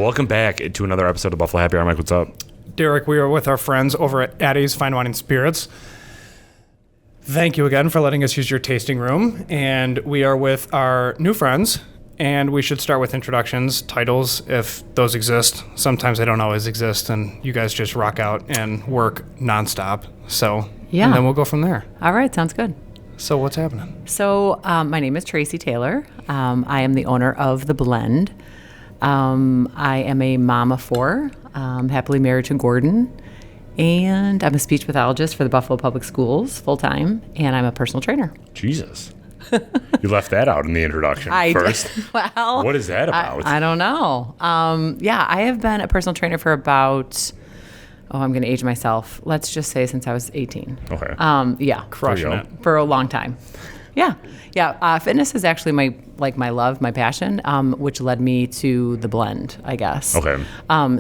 Welcome back to another episode of Buffalo Happy Hour. Mike, what's up? Derek, we are with our friends over at Addie's Fine Wine and Spirits. Thank you again for letting us use your tasting room. And we are with our new friends. And we should start with introductions, titles, if those exist. Sometimes they don't always exist, and you guys just rock out and work nonstop. So, yeah. And then we'll go from there. All right, sounds good. So what's happening? So my name is Tracy Taylor. I am the owner of The Blend. I am a mom of four, happily married to Gordon, and I'm a speech pathologist for the Buffalo Public Schools full-time, and I'm a personal trainer. Jesus. You left that out in the introduction first. Well, what is that about? I don't know. I have been a personal trainer for about, I'm going to age myself. Let's just say since I was 18. Okay. Crushing it. For a long time. Yeah. Fitness is actually my love, my passion, which led me to The Blend, I guess. Okay.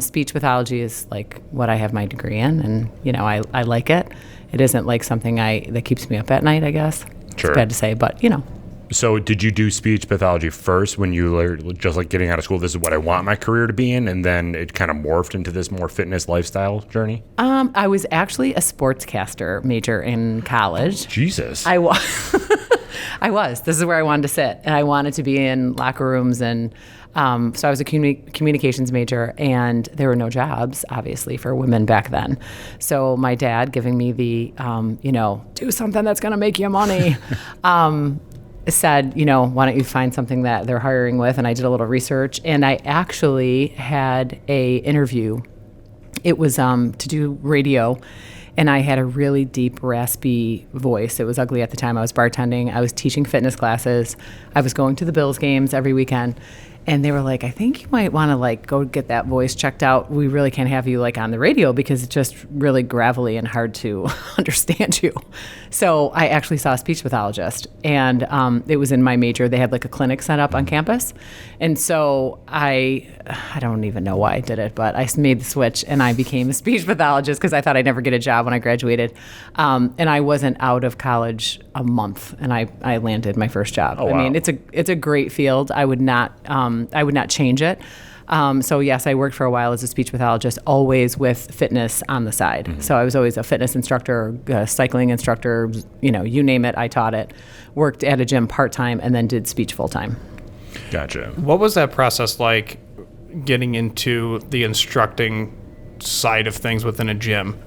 Speech pathology is like what I have my degree in, and I like it. It isn't like something that keeps me up at night, I guess. Sure. It's bad to say, but So did you do speech pathology first when you were just like getting out of school? This is what I want my career to be in, and then it kind of morphed into this more fitness lifestyle journey? I was actually a sportscaster major in college. Jesus. I was. I was. This is where I wanted to sit, and I wanted to be in locker rooms, and so I was a communications major, and there were no jobs, obviously, for women back then. So my dad giving me the, do something that's going to make you money, said, why don't you find something that they're hiring with? And I did a little research, and I actually had a interview. It was to do radio. And I had a really deep, raspy voice. It was ugly at the time. I was bartending. I was teaching fitness classes. I was going to the Bills games every weekend. And they were like, I think you might want to go get that voice checked out. We really can't have you on the radio because it's just really gravelly and hard to understand you. So I actually saw a speech pathologist, and it was in my major. They had a clinic set up on campus. And so I don't even know why I did it, but I made the switch and I became a speech pathologist because I thought I'd never get a job when I graduated. And I wasn't out of college a month, and I landed my first job. Oh, wow. I mean, it's a great field. I would not change it. So yes, I worked for a while as a speech pathologist, always with fitness on the side. Mm-hmm. So I was always a fitness instructor, cycling instructor, you name it, I taught it. Worked at a gym part-time and then did speech full-time. Gotcha. What was that process like getting into the instructing side of things within a gym?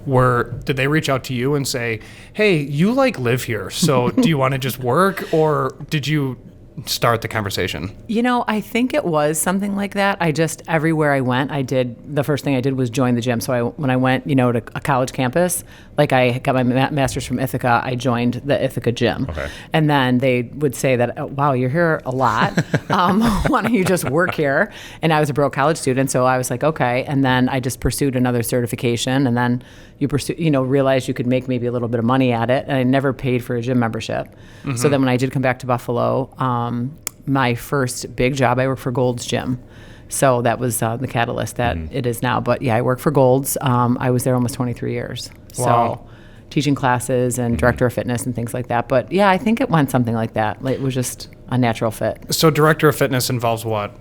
Did they reach out to you and say, hey, you live here, so do you want to just work, or did you start the conversation? I think it was something like that. Everywhere I went, the first thing I did was join the gym. So when I went, to a college campus, I got my master's from Ithaca, I joined the Ithaca gym. Okay. And then they would say that, oh, wow, you're here a lot. Why don't you just work here? And I was a broke college student, so I was like, okay. And then I just pursued another certification, and then you realized you could make maybe a little bit of money at it. And I never paid for a gym membership. Mm-hmm. So then when I did come back to Buffalo, my first big job, I worked for Gold's Gym. So that was the catalyst that it is now. But yeah, I worked for Gold's. I was there almost 23 years. Wow. So teaching classes and director of fitness and things like that. But yeah, I think it went something like that. It was just a natural fit. So director of fitness involves what?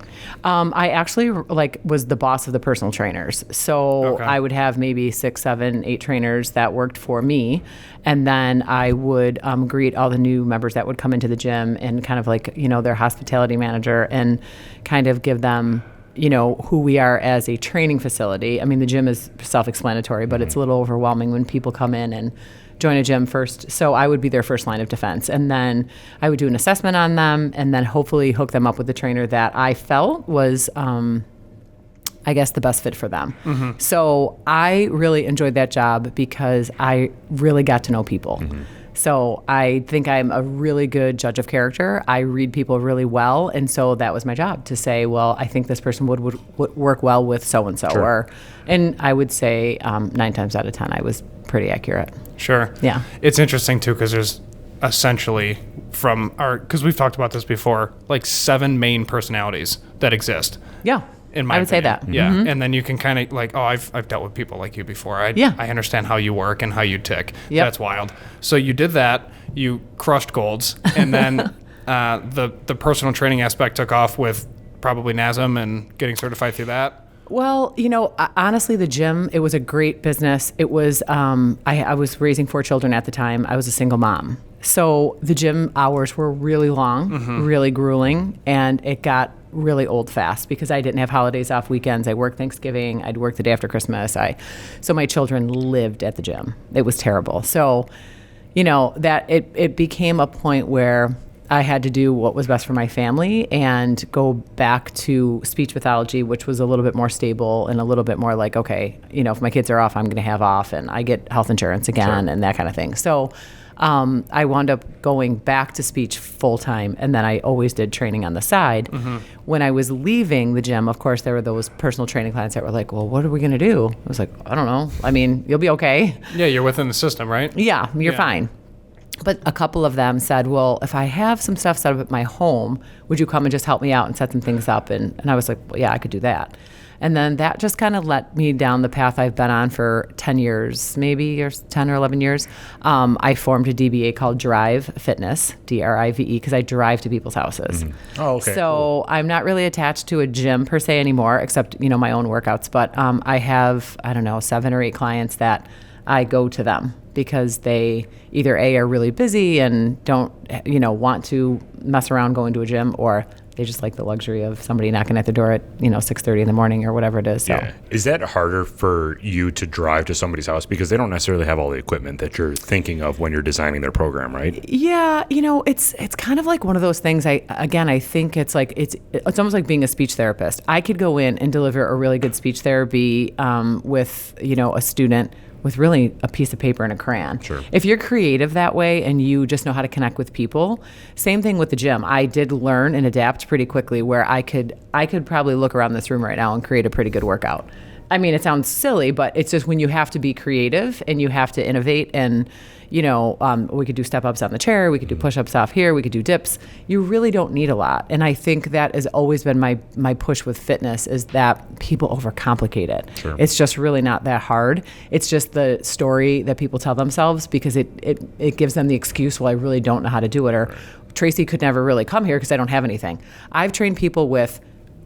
I actually was the boss of the personal trainers. So Okay. I would have maybe 6, 7, 8 trainers that worked for me. And then I would greet all the new members that would come into the gym and kind of their hospitality manager and kind of give them, who we are as a training facility. I mean, the gym is self-explanatory, but it's a little overwhelming when people come in and join a gym first. So I would be their first line of defense. And then I would do an assessment on them and then hopefully hook them up with the trainer that I felt was, I guess, the best fit for them. Mm-hmm. So I really enjoyed that job because I really got to know people. Mm-hmm. So I think I'm a really good judge of character. I read people really well. And so that was my job to say, well, I think this person would work well with so-and-so. Sure. And I would say 9 times out of 10, I was pretty accurate. Sure. Yeah. It's interesting, too, because there's essentially because we've talked about this before, 7 main personalities that exist. Yeah. In my I would say opinion. that. Yeah. Mm-hmm. And then you can kind of I've dealt with people like you before. I understand how you work and how you tick. Yep. That's wild. So you did that. You crushed Golds. And then the personal training aspect took off with probably NASM and getting certified through that. Well, honestly, the gym, it was a great business. It was, I was raising 4 children at the time. I was a single mom. So the gym hours were really long, really grueling, and it got really old fast because I didn't have holidays off, weekends. I worked Thanksgiving. I'd work the day after Christmas. So my children lived at the gym. It was terrible. So, that it became a point where I had to do what was best for my family and go back to speech pathology, which was a little bit more stable and a little bit more like, okay, if my kids are off, I'm going to have off and I get health insurance again and that kind of thing. So I wound up going back to speech full time, and then I always did training on the side. When I was leaving the gym, of course, there were those personal training clients that were like, well, what are we going to do? I was like, I don't know. I mean, you'll be okay. Yeah, you're within the system, right? Yeah, you're fine. But a couple of them said, well, if I have some stuff set up at my home, would you come and just help me out and set some things up? And I was like, well, yeah, I could do that. And then that just kind of led me down the path I've been on for 10 years, maybe, or 10 or 11 years. I formed a DBA called Drive Fitness, DRIVE, because I drive to people's houses. Oh, okay. So I'm not really attached to a gym per se anymore, except, my own workouts. But I have, 7 or 8 clients that I go to them because they either A, are really busy and don't, want to mess around going to a gym, or they just like the luxury of somebody knocking at the door at, 6:30 in the morning or whatever it is. So. Yeah. Is that harder for you to drive to somebody's house because they don't necessarily have all the equipment that you're thinking of when you're designing their program, right? Yeah, it's kind of like one of those things. I think it's like it's almost like being a speech therapist. I could go in and deliver a really good speech therapy with a student with really a piece of paper and a crayon. Sure. If you're creative that way and you just know how to connect with people, same thing with the gym. I did learn and adapt pretty quickly where I could probably look around this room right now and create a pretty good workout. I mean, it sounds silly, but it's just when you have to be creative and you have to innovate and, we could do step-ups on the chair, we could do push-ups off here, we could do dips. You really don't need a lot. And I think that has always been my push with fitness is that people overcomplicate it. Sure. It's just really not that hard. It's just the story that people tell themselves because it gives them the excuse, well, I really don't know how to do it. Or Tracy could never really come here because I don't have anything. I've trained people with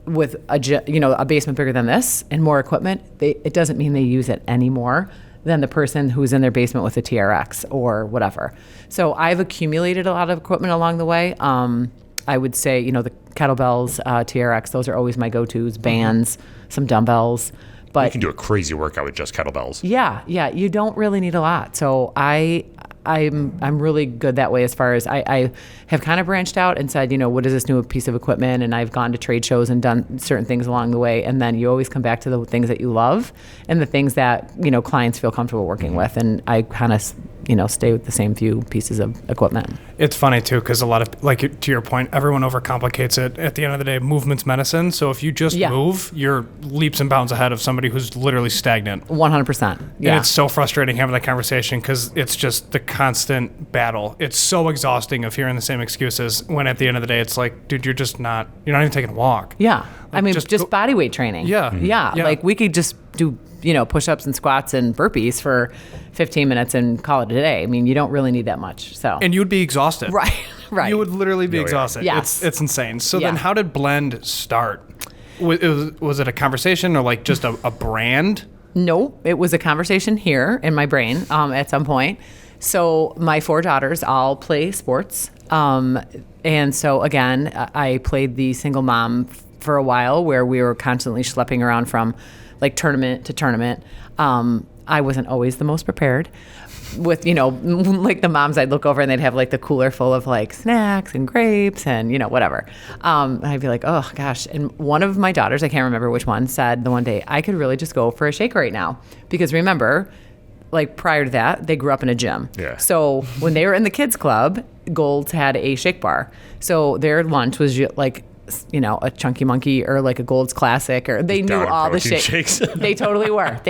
a basement bigger than this and more equipment. It doesn't mean they use it anymore than the person who's in their basement with a TRX or whatever. So I've accumulated a lot of equipment along the way. I would say, the kettlebells, TRX, those are always my go-tos, bands, some dumbbells. But You can do a crazy workout with just kettlebells. Yeah, you don't really need a lot. So I'm really good that way as far as I have kind of branched out and said, what is this new piece of equipment? And I've gone to trade shows and done certain things along the way. And then you always come back to the things that you love and the things that, clients feel comfortable working with. And I kind of, stay with the same few pieces of equipment. It's funny too, because a lot of, like to your point, everyone overcomplicates it. At the end of the day, movement's medicine. So if you just move, you're leaps and bounds ahead of somebody who's literally stagnant. 100%. Yeah. And it's so frustrating having that conversation because it's just the constant battle. It's so exhausting of hearing the same excuses when at the end of the day, it's like, dude, you're not even taking a walk. Yeah. Like, just body weight training. Yeah. Yeah. Yeah. Like we could just do, push-ups and squats and burpees for 15 minutes and call it a day. I mean, you don't really need that much. So. And you would be exhausted. Right. Right. You would literally be yeah. exhausted. Yes. It's insane. So Yeah. then how did Blend start? Was it a conversation or like just a brand? No, it was a conversation here in my brain at some point. So my 4 daughters all play sports. And so again, I played the single mom for a while where we were constantly schlepping around from like tournament to tournament. I wasn't always the most prepared with, like the moms I'd look over and they'd have like the cooler full of like snacks and grapes and, whatever. And I'd be like, oh gosh. And one of my daughters, I can't remember which one, said the one day, I could really just go for a shake right now. Because remember, like prior to that, they grew up in a gym. Yeah. So when they were in the kids club, Gold's had a shake bar. So their lunch was like, a Chunky Monkey or like a Gold's Classic, or they knew all the shakes. They totally were.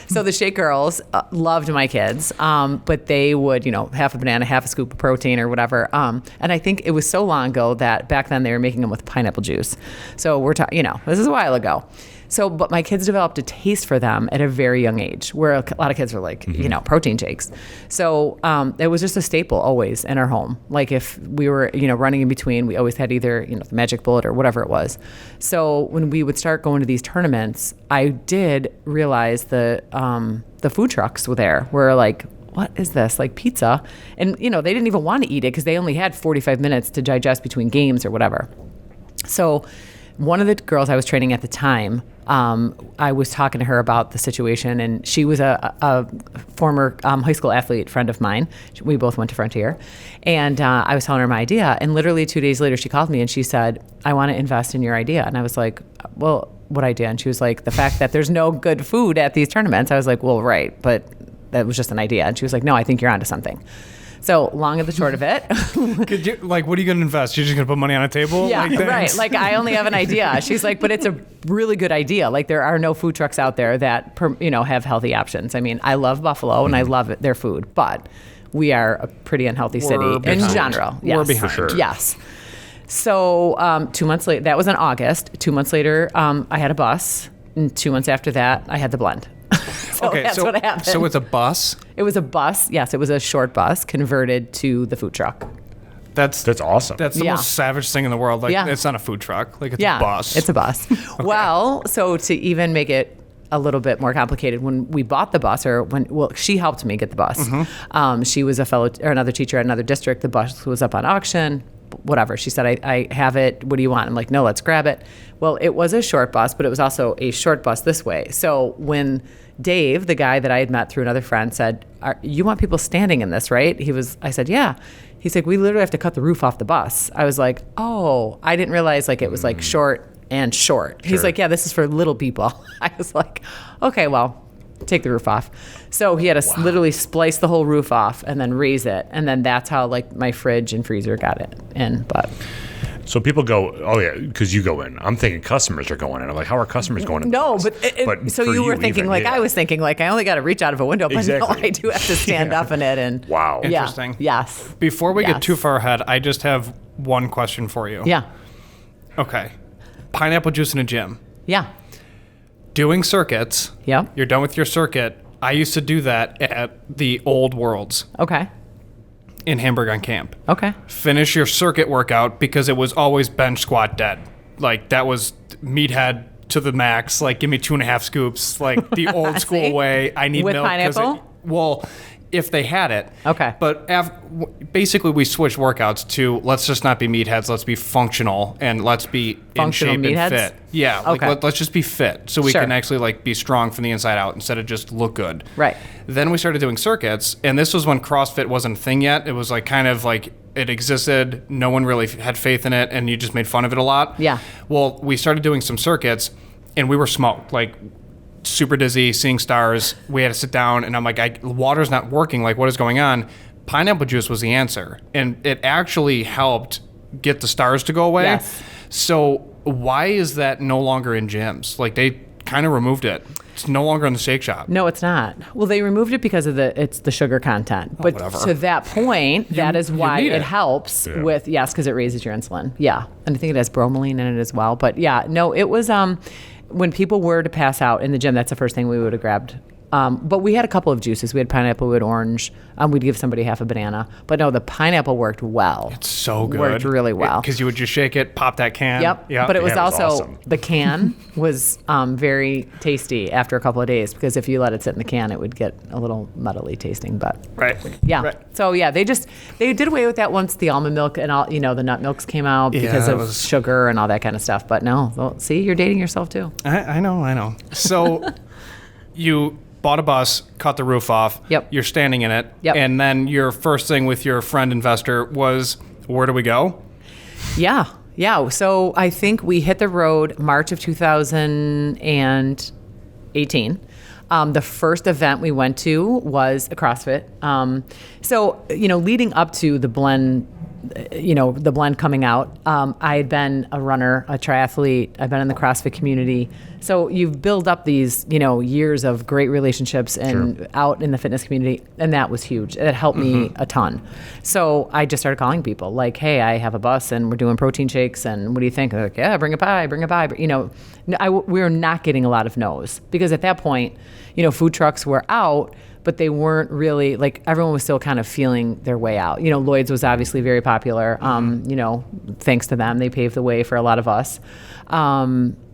So the Shake Girls loved my kids, but they would, half a banana, half a scoop of protein or whatever. And I think it was so long ago that back then they were making them with pineapple juice. So we're talking, this is a while ago. So, but my kids developed a taste for them at a very young age, where a lot of kids are like, protein shakes. So it was just a staple always in our home. Like if we were, running in between, we always had either, the Magic Bullet or whatever it was. So when we would start going to these tournaments, I did realize the food trucks were there. Were like, what is this? Like pizza. And, they didn't even want to eat it because they only had 45 minutes to digest between games or whatever. So one of the girls I was training at the time, I was talking to her about the situation, and she was a former high school athlete friend of mine. We both went to Frontier, and I was telling her my idea, and literally 2 days later she called me and she said, I want to invest in your idea. And I was like, well, what idea? And she was like, the fact that there's no good food at these tournaments. I was like, well, right, but that was just an idea. And she was like, no, I think you're onto something. So long of the short of it. Could you, what are you going to invest? You're just going to put money on a table? Yeah, like, right. Like I only have an idea. She's like, but it's a really good idea. Like there are no food trucks out there that, have healthy options. I mean, I love Buffalo and I love their food, but we are a pretty unhealthy city in general. Yes. We're behind. For sure. Yes. So 2 months later, that was in August. 2 months later, I had a bus. And 2 months after that, I had the blend. So that's what happened. So it's a bus? It was a bus. Yes, it was a short bus converted to the food truck. That's awesome. That's the most savage thing in the world. Like, it's not a food truck. Like, it's a bus. It's a bus. Okay. Well, so to even make it a little bit more complicated, when we bought the bus, she helped me get the bus. Mm-hmm. She was another teacher at another district. The bus was up on auction. Whatever. She said, I have it. What do you want? I'm like, no, let's grab it. Well, it was a short bus, but it was also a short bus this way. So when Dave, the guy that I had met through another friend, said, you want people standing in this, right? I said, yeah. He's like, we literally have to cut the roof off the bus. I was like, oh, I didn't realize like it was like short and short. He's like, yeah, this is for little people. I was like, okay, well, take the roof off. So he had to literally splice the whole roof off and then raise it. And then that's how like my fridge and freezer got it in. But so people go, oh yeah, because you go in. I'm thinking customers are going in. I'm like, how are customers going in? No, but so you were thinking like I was thinking like I only got to reach out of a window, but exactly. no, I do have to stand up in it. And wow, interesting. Yes. Before we get too far ahead, I just have one question for you. Yeah. Okay. Pineapple juice in a gym. Yeah. Doing circuits. Yep. You're done with your circuit. I used to do that at the old Worlds. Okay. In Hamburg on Camp. Okay. Finish your circuit workout because it was always bench squat dead. Like that was meathead to the max. Like give me 2.5 scoops. Like the old school way. I need with milk. pineapple? If they had it. Okay. But basically we switched workouts to let's just not be meatheads. Let's be functional and let's be functional in shape meatheads? and fit. Yeah. Okay. Like let's just be fit so we can actually like be strong from the inside out instead of just look good. Right. Then we started doing circuits, and this was when CrossFit wasn't a thing yet. It was like kind of like it existed. No one really had faith in it, and you just made fun of it a lot. Yeah. Well, we started doing some circuits, and we were smoked. Like super dizzy, seeing stars. We had to sit down, and I'm like, water's not working. Like, what is going on? Pineapple juice was the answer, and it actually helped get the stars to go away. Yes. So why is that no longer in gyms? Like, they kind of removed it. It's no longer in the Shake Shop. No, it's not. Well, they removed it because of it's the sugar content. But to that point, that is why it helps with, because it raises your insulin. Yeah. And I think it has bromelain in it as well. But yeah, no, it was, when people were to pass out in the gym, that's the first thing we would have grabbed. But we had a couple of juices. We had pineapple, we had orange. We'd give somebody half a banana. But no, the pineapple worked well. It's so good. Worked really well. Because you would just shake it, pop that can. Yep. But it was also, awesome. The can was very tasty after a couple of days because if you let it sit in the can, it would get a little metally tasting. But yeah. Right. So yeah, they did away with that once the almond milk and all, the nut milks came out because of sugar and all that kind of stuff. But no, well, see, you're dating yourself too. I know. So you bought a bus, cut the roof off. Yep. You're standing in it. Yep. And then your first thing with your friend investor was, where do we go? Yeah. So I think we hit the road March of 2018. The first event we went to was a CrossFit. So, leading up to the blend the blend coming out. I had been a runner, a triathlete. I've been in the CrossFit community. So you've built up these, years of great relationships and out in the fitness community. And that was huge. It helped me a ton. So I just started calling people like, hey, I have a bus and we're doing protein shakes. And what do you think? They're like, yeah, bring it by. But, we were not getting a lot of no's because at that point, food trucks were out, but they weren't really, like, everyone was still kind of feeling their way out. Lloyd's was obviously very popular. Thanks to them, they paved the way for a lot of us.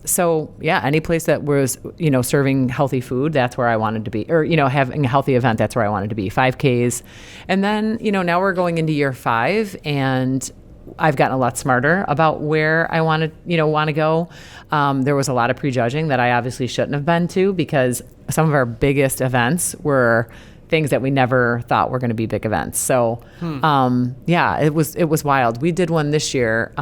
So yeah, any place that was, serving healthy food, that's where I wanted to be. Or, having a healthy event, that's where I wanted to be. 5Ks. And then, now we're going into year 5, and I've gotten a lot smarter about where I want to go. There was a lot of prejudging that I obviously shouldn't have been to, because some of our biggest events were things that we never thought were going to be big events. So, it was wild. We did one this year.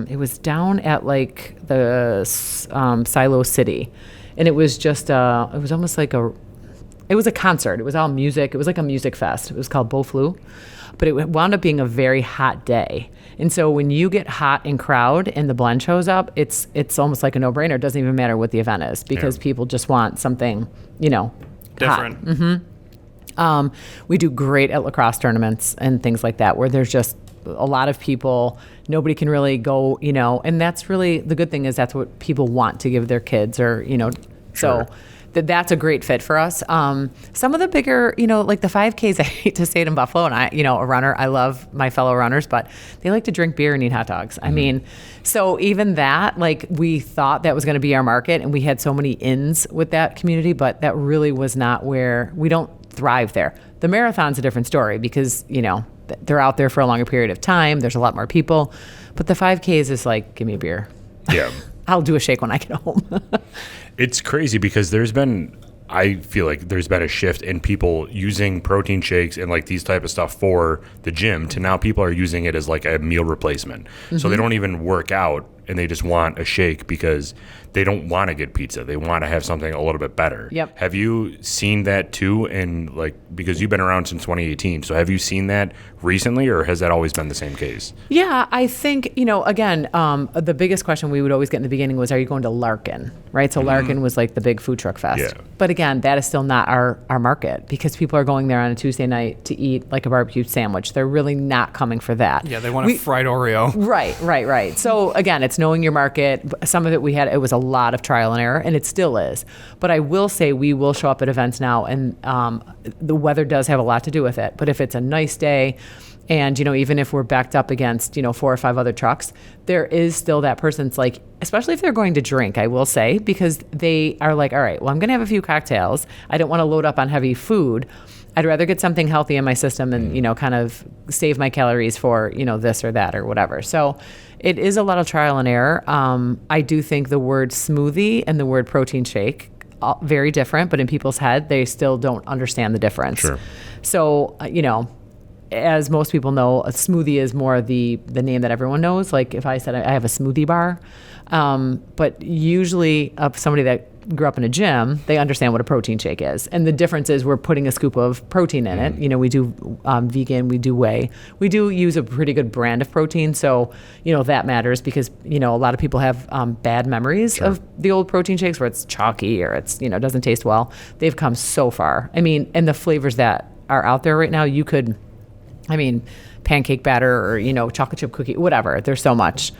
It was down at like the Silo City, and it was just it was almost like it was a concert. It was all music. It was like a music fest. It was called Boflu, but it wound up being a very hot day. And so when you get hot in crowd and the blend shows up, it's almost like a no-brainer. It doesn't even matter what the event is, because people just want something, different. Hot. We do great at lacrosse tournaments and things like that, where there's just a lot of people. Nobody can really go, and that's really the good thing, is that's what people want to give their kids, or, so that's a great fit for us. Some of the bigger, like the 5Ks, I hate to say it in Buffalo, and I, a runner, I love my fellow runners, but they like to drink beer and eat hot dogs. I mean, so even that, like, we thought that was going to be our market, and we had so many ins with that community, but that really was not where we don't thrive there. The marathon's a different story, because, they're out there for a longer period of time. There's a lot more people, but the 5Ks is like, give me a beer. Yeah. I'll do a shake when I get home. It's crazy because I feel like there's been a shift in people using protein shakes and like these type of stuff for the gym, to now people are using it as like a meal replacement. So they don't even work out, and they just want a shake because they don't want to get pizza. They want to have something a little bit better. Yep. Have you seen that too? And like, because you've been around since 2018, so have you seen that recently, or has that always been the same case? Yeah, I think, again, the biggest question we would always get in the beginning was, are you going to Larkin, right? So Larkin was like the big food truck fest. Yeah. But again, that is still not our market, because people are going there on a Tuesday night to eat like a barbecue sandwich. They're really not coming for that. Yeah, they want a fried Oreo. Right. So again, it's knowing your market. Some of it it was a lot of trial and error, and it still is. But I will say, we will show up at events now, and the weather does have a lot to do with it. But if it's a nice day, and, even if we're backed up against, 4 or 5 other trucks, there is still that person's like, especially if they're going to drink, I will say, because they are like, all right, well, I'm going to have a few cocktails. I don't want to load up on heavy food. I'd rather get something healthy in my system and, kind of save my calories for, this or that or whatever. So it is a lot of trial and error. I do think the word smoothie and the word protein shake, very different, but in people's head, they still don't understand the difference. Sure. So, as most people know, a smoothie is more the name that everyone knows. Like if I said I have a smoothie bar, but usually somebody that grew up in a gym, they understand what a protein shake is. And the difference is we're putting a scoop of protein in it. We do vegan, we do whey. We do use a pretty good brand of protein. So, that matters, because, a lot of people have bad memories of the old protein shakes where it's chalky or it's, doesn't taste well. They've come so far. I mean, and the flavors that are out there right now, you could, pancake batter or, chocolate chip cookie, whatever. There's so much.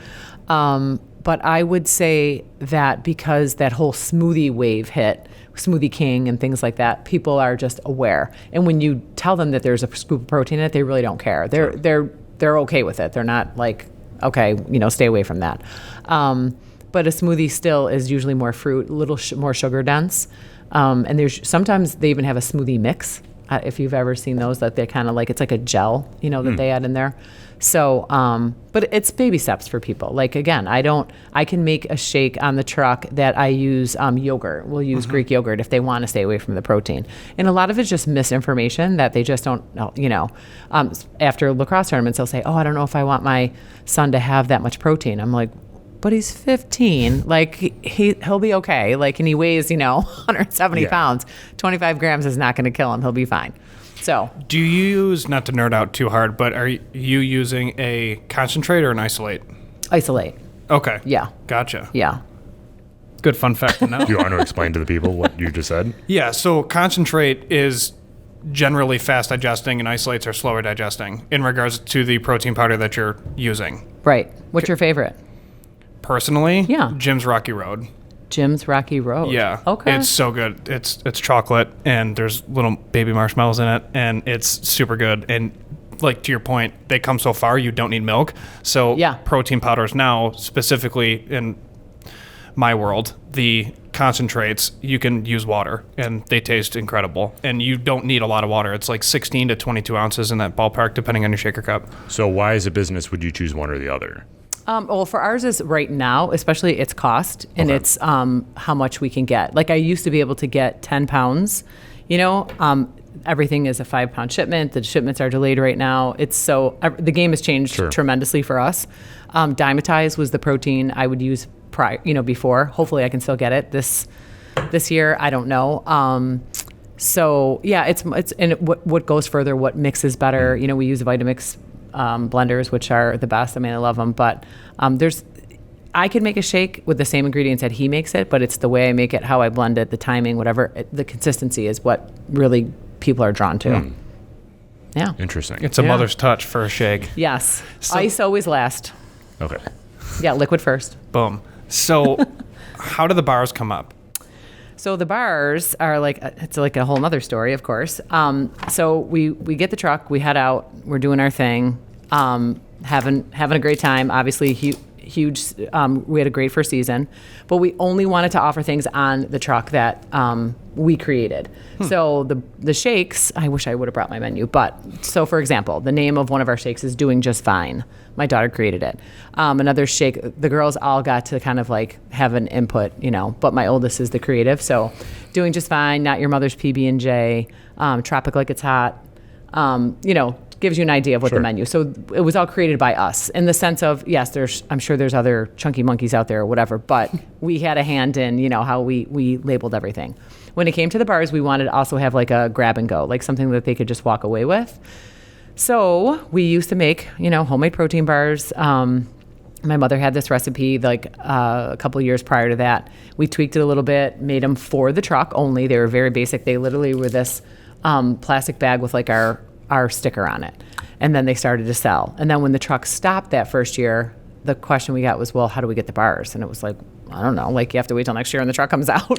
But I would say that because that whole smoothie wave hit, Smoothie King and things like that, people are just aware. And when you tell them that there's a scoop of protein in it, they really don't care. They're okay with it. They're not like, okay, stay away from that. But a smoothie still is usually more fruit, a little more sugar dense. And sometimes they even have a smoothie mix. If you've ever seen those, that they're kind of like, it's like a gel, that they add in there. So, but it's baby steps for people. Like, again, I can make a shake on the truck that I use yogurt. We'll use Greek yogurt if they want to stay away from the protein. And a lot of it's just misinformation that they just don't know. After lacrosse tournaments, they'll say, oh, I don't know if I want my son to have that much protein. I'm like, but he's 15. Like, he'll be okay. Like, and he weighs, 170 pounds. 25 grams is not going to kill him. He'll be fine. So Do you use, not to nerd out too hard, but are you using a concentrate or an isolate? isolate. Okay. Yeah. Gotcha. Yeah. Good fun fact to know. Do you want to explain to the people what you just said? Yeah, so concentrate is generally fast digesting and isolates are slower digesting in regards to the protein powder that you're using. Right. What's your favorite? Personally, Yeah. Jim's Rocky Road. Jim's Rocky Road. Yeah. Okay. It's so good. It's chocolate and there's little baby marshmallows in it and it's super good. And like to your point, they come so far you don't need milk. So Yeah. protein powders now, specifically in my world, the concentrates, you can use water and they taste incredible. And you don't need a lot of water. It's like 16 to 22 ounces in that ballpark, depending on your shaker cup. So why, as a business, would you choose one or the other? Well, for ours is right now, especially its cost and Okay. it's how much we can get. Like I used to be able to get 10 pounds, everything is a 5-pound shipment. The shipments are delayed right now. The game has changed Sure. tremendously for us. Dimetize was the protein I would use before. Hopefully I can still get it this year. I don't know. So yeah, it's and what goes further, what mixes better. We use Vitamix blenders, which are the best. I mean, I love them, but I can make a shake with the same ingredients that he makes it, but it's the way I make it, how I blend it, the timing, whatever. The consistency is what really people are drawn to. Yeah. Interesting. It's a Yeah. mother's touch for a shake. Yes. So- Ice always last. Okay. Yeah, liquid first. Boom. So how do the bars come up? So the bars are it's like a whole nother story, of course. So we get the truck, we head out, we're doing our thing, having a great time. Obviously, huge. We had a great first season, but we only wanted to offer things on the truck that we created. So the shakes, I wish I would have brought my menu, but so for example, the name of one of our shakes is Doing Just Fine. My daughter created it. Another shake, the girls all got to kind of like have an input, but my oldest is the creative. So Doing Just Fine, Not Your Mother's PB&J, Tropic Like It's Hot, gives you an idea of what the menu. So it was all created by us in the sense of, yes, I'm sure there's other chunky monkeys out there or whatever, but we had a hand in, how we labeled everything. When it came to the bars, we wanted to also have like a grab and go, like something that they could just walk away with. So we used to make, homemade protein bars. My mother had this recipe a couple of years prior to that. We tweaked it a little bit, made them for the truck only. They were very basic. They literally were this plastic bag with like our sticker on it. And then they started to sell. And then when the truck stopped that first year, the question we got was, well, how do we get the bars? And it was like, I don't know, like you have to wait till next year when the truck comes out.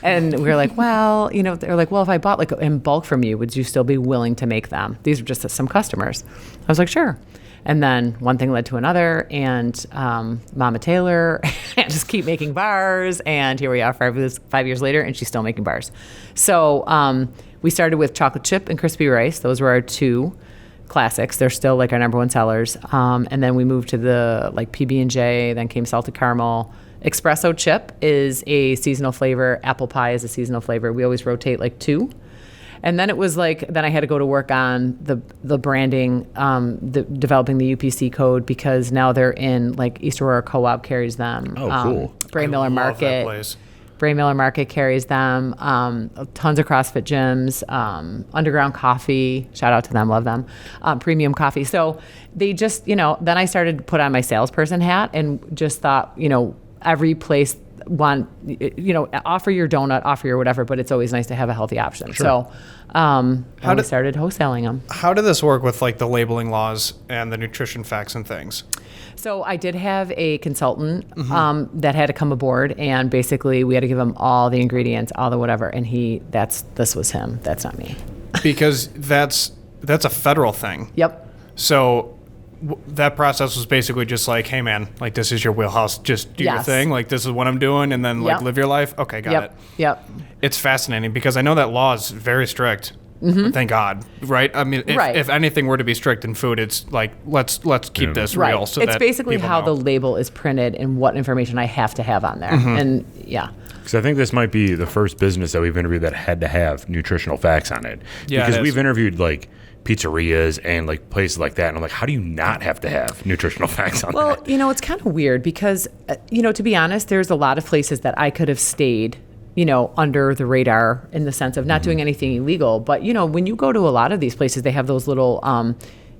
And we were like, well, they're like, well, if I bought like in bulk from you, would you still be willing to make them? These are just some customers. I was like, sure. And then one thing led to another, and Mama Taylor and just keep making bars. And here we are 5 years later, and she's still making bars. So we started with chocolate chip and crispy rice. Those were our two classics. They're still like our number one sellers. And then we moved to the like PB&J, then came salted caramel. Espresso chip is a seasonal flavor. Apple pie is a seasonal flavor. We always rotate like two. And then it was like, then I had to go to work on the branding, developing the UPC code, because now they're in like East Aurora Co-op carries them. Oh, cool. Bray Miller Love that Market. place. Bray Miller Market carries them. Tons of CrossFit gyms. Underground Coffee. Shout out to them. Love them. Premium Coffee. So they just, then I started to put on my salesperson hat and just thought, every place offer your donut, offer your whatever, but it's always nice to have a healthy option. Sure. So we started wholesaling them. How did this work with like the labeling laws and the nutrition facts and things? So I did have a consultant that had to come aboard, and basically we had to give him all the ingredients, all the whatever, and this was him. That's not me. Because that's a federal thing. Yep. So that process was basically just like, hey man, like this is your wheelhouse, just do your Yes. thing, like this is what I'm doing, and then like Yep. live your life. Okay, got it. Yep. It's fascinating because I know that law is very strict. Thank God, right? I mean, if anything were to be strict in food, it's like let's keep this Right. real. So it's that basically people how know. the label is printed and what information I have to have on there. And yeah. Because I think this might be the first business that we've interviewed that had to have nutritional facts on it. Yeah, because it is. we've interviewed like pizzerias and like places like that, and I'm like, how do you not have to have nutritional facts on that? Well, it's kind of weird because, to be honest, there's a lot of places that I could have stayed under the radar in the sense of not doing anything illegal. But, when you go to a lot of these places, they have those little,